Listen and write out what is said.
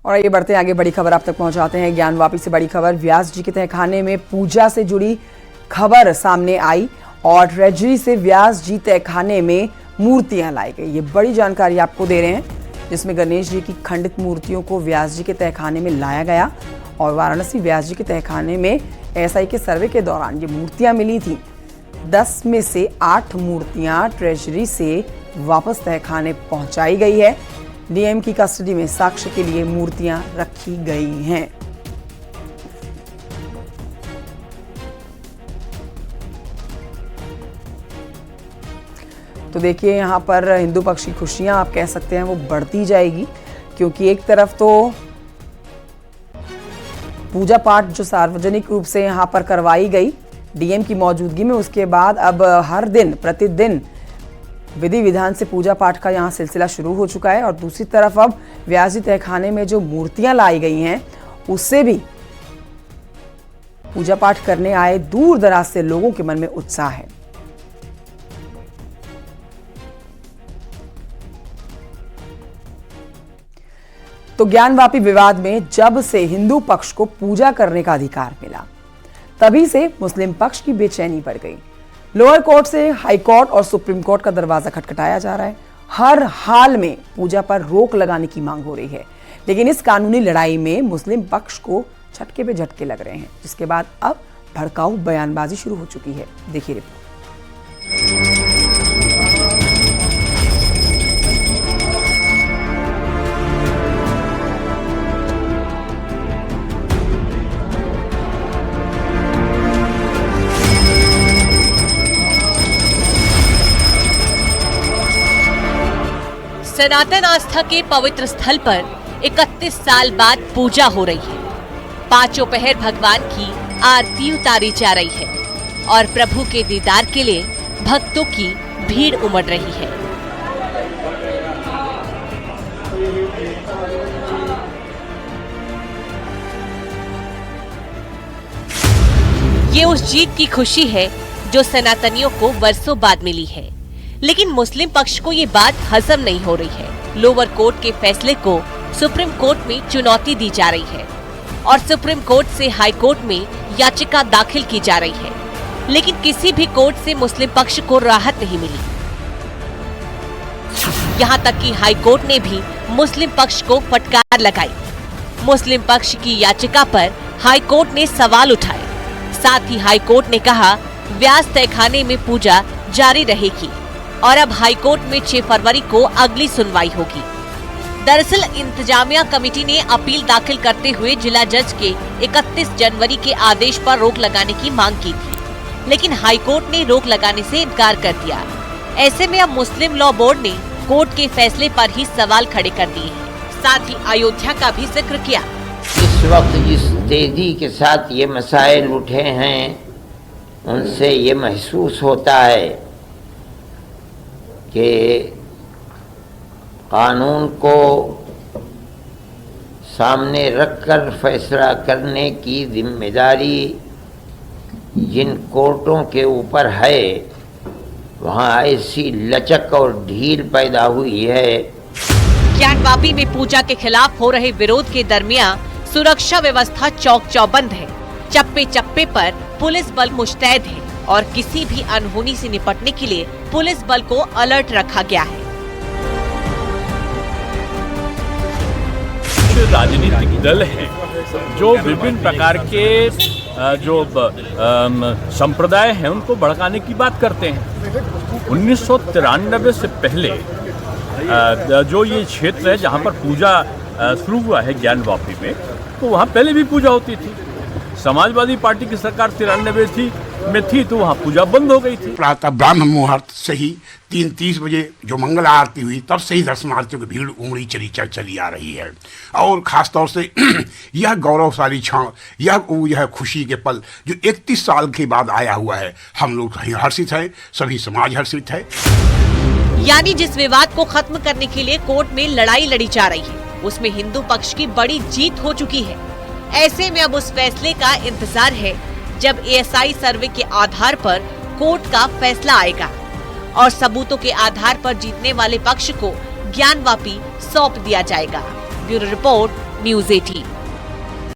और ये बढ़ते आगे, बड़ी खबर आप तक पहुंचाते हैं। ज्ञानवापी से बड़ी खबर, व्यास जी के तहखाने में पूजा से जुड़ी खबर सामने आई और ट्रेजरी से व्यास जी तहखाने में मूर्तियां लाई गई। ये बड़ी जानकारी आपको दे रहे हैं, जिसमें गणेश जी की खंडित मूर्तियों को व्यास जी के तहखाने में लाया गया और वाराणसी व्यास जी के तहखाने में एएसआई के सर्वे के दौरान ये मूर्तियां मिली थी। 10 में से 8 मूर्तियां ट्रेजरी से वापस तहखाने पहुंचाई गई है। डीएम की कस्टडी में साक्ष्य के लिए मूर्तियां रखी गई हैं। तो देखिए, यहां पर हिंदू पक्ष की खुशियां आप कह सकते हैं वो बढ़ती जाएगी, क्योंकि एक तरफ तो पूजा पाठ जो सार्वजनिक रूप से यहां पर करवाई गई डीएम की मौजूदगी में, उसके बाद अब हर दिन प्रतिदिन विधि विधान से पूजा पाठ का यहां सिलसिला शुरू हो चुका है। और दूसरी तरफ अब व्यास जी तहखाने में जो मूर्तियां लाई गई हैं, उससे भी पूजा पाठ करने आए दूर दराज से लोगों के मन में उत्साह है। तो ज्ञानवापी विवाद में जब से हिंदू पक्ष को पूजा करने का अधिकार मिला, तभी से मुस्लिम पक्ष की बेचैनी बढ़ गई। लोअर कोर्ट से हाई कोर्ट और सुप्रीम कोर्ट का दरवाजा खटखटाया जा रहा है। हर हाल में पूजा पर रोक लगाने की मांग हो रही है, लेकिन इस कानूनी लड़ाई में मुस्लिम पक्ष को झटके पे झटके लग रहे हैं, जिसके बाद अब भड़काऊ बयानबाजी शुरू हो चुकी है। देखिए रिपोर्ट। सनातन आस्था के पवित्र स्थल पर 31 साल बाद पूजा हो रही है। पांचों पहर भगवान की आरती उतारी जा रही है और प्रभु के दीदार के लिए भक्तों की भीड़ उमड़ रही है। ये उस जीत की खुशी है जो सनातनियों को वर्षों बाद मिली है, लेकिन मुस्लिम पक्ष को ये बात हजम नहीं हो रही है। लोअर कोर्ट के फैसले को सुप्रीम कोर्ट में चुनौती दी जा रही है और सुप्रीम कोर्ट से हाई कोर्ट में याचिका दाखिल की जा रही है, लेकिन किसी भी कोर्ट से मुस्लिम पक्ष को राहत नहीं मिली। यहाँ तक कि हाई कोर्ट ने भी मुस्लिम पक्ष को फटकार लगाई। मुस्लिम पक्ष की याचिका पर हाई कोर्ट ने सवाल उठाए। साथ ही हाई कोर्ट ने कहा व्यास तहखाने में पूजा जारी रहेगी और अब हाई कोर्ट में 6 फरवरी को अगली सुनवाई होगी। दरअसल इंतजामिया कमेटी ने अपील दाखिल करते हुए जिला जज के 31 जनवरी के आदेश पर रोक लगाने की मांग की थी, लेकिन हाई कोर्ट ने रोक लगाने से इनकार कर दिया। ऐसे में अब मुस्लिम लॉ बोर्ड ने कोर्ट के फैसले पर ही सवाल खड़े कर दिए हैं। साथ ही अयोध्या का भी जिक्र किया। इस वक्त जिस तेजी के साथ ये मसाइल उठे हैं, उनसे ये महसूस होता है कि कानून को सामने रखकर फैसला करने की जिम्मेदारी जिन कोर्टों के ऊपर है, वहाँ ऐसी लचक और ढील पैदा हुई है। ज्ञानवापी में पूजा के खिलाफ हो रहे विरोध के दरमियान सुरक्षा व्यवस्था चौक चौबंद है। चप्पे चप्पे पर पुलिस बल मुस्तैद है और किसी भी अनहोनी से निपटने के लिए पुलिस बल को अलर्ट रखा गया है। राजनीतिक दल हैं जो विभिन्न प्रकार के जो संप्रदाय हैं उनको भड़काने की बात करते हैं। 1993 से पहले जो ये क्षेत्र है जहाँ पर पूजा शुरू हुआ है ज्ञानवापी में, तो वहाँ पहले भी पूजा होती थी। समाजवादी पार्टी की सरकार 93 में थी तो वहाँ पूजा बंद हो गई थी। प्रातः ब्राह्म मुहूर्त से ही 3:30 बजे जो मंगल आरती हुई, तब से ही दर्शनार्थियों की भीड़ उमड़ी चली आ रही है। और खास तौर से यह गौरवशाली क्षण, यह खुशी के पल जो 31 साल के बाद आया हुआ है, हम लोग हर्षित हैं, सभी समाज हर्षित है। यानी जिस विवाद को खत्म करने के लिए कोर्ट में लड़ाई लड़ी जा रही है, उसमें हिंदू पक्ष की बड़ी जीत हो चुकी है। ऐसे में अब उस फैसले का इंतजार है जब एएसआई सर्वे के आधार पर कोर्ट का फैसला आएगा और सबूतों के आधार पर जीतने वाले पक्ष को ज्ञानवापी सौंप दिया जाएगा। Bureau report, news 18।